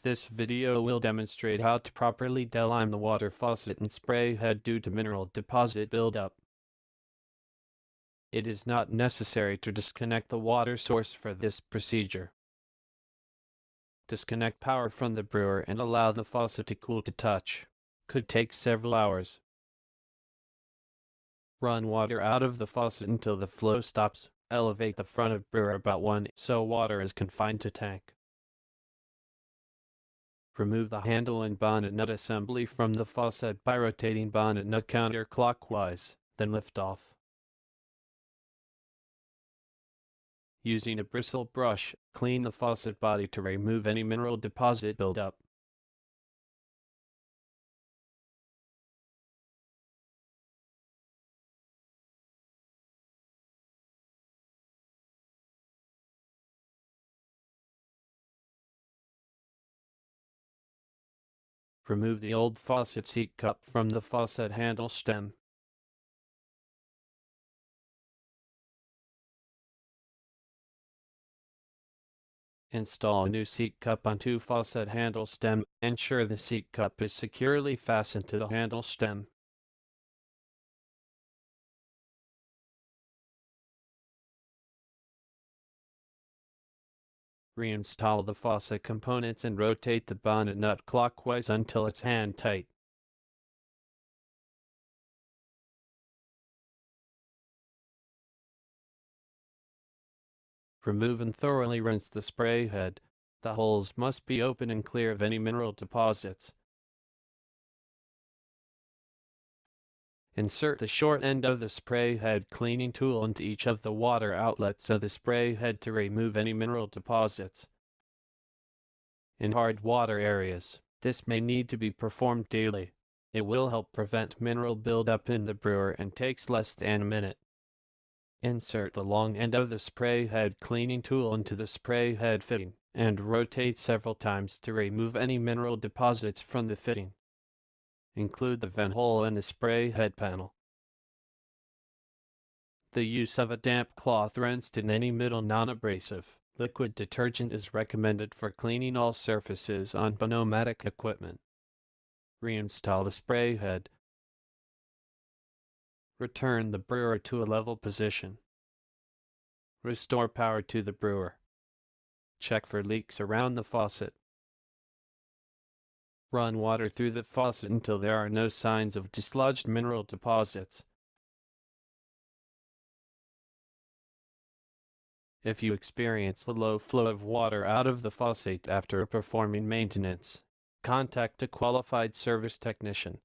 This video will demonstrate how to properly delime the water faucet and spray head due to mineral deposit buildup. It is not necessary to disconnect the water source for this procedure. Disconnect power from the brewer and allow the faucet to cool to touch. Could take several hours. Run water out of the faucet until the flow stops. Elevate the front of brewer about 1 so water is confined to tank. Remove the handle and bonnet nut assembly from the faucet by rotating bonnet nut counterclockwise, then lift off. Using a bristle brush, clean the faucet body to remove any mineral deposit buildup. Remove the old faucet seat cup from the faucet handle stem. Install a new seat cup onto faucet handle stem. Ensure the seat cup is securely fastened to the handle stem. Reinstall the faucet components and rotate the bonnet nut clockwise until it's hand tight. Remove and thoroughly rinse the spray head. The holes must be open and clear of any mineral deposits. Insert the short end of the spray head cleaning tool into each of the water outlets of the spray head to remove any mineral deposits. In hard water areas, this may need to be performed daily. It will help prevent mineral buildup in the brewer and takes less than a minute. Insert the long end of the spray head cleaning tool into the spray head fitting and rotate several times to remove any mineral deposits from the fitting. Include the vent hole in the spray head panel. The use of a damp cloth rinsed in any middle non-abrasive liquid detergent is recommended for cleaning all surfaces on pneumatic equipment. Reinstall the spray head. Return the brewer to a level position. Restore power to the brewer. Check for leaks around the faucet. Run water through the faucet until there are no signs of dislodged mineral deposits. If you experience a low flow of water out of the faucet after performing maintenance, contact a qualified service technician.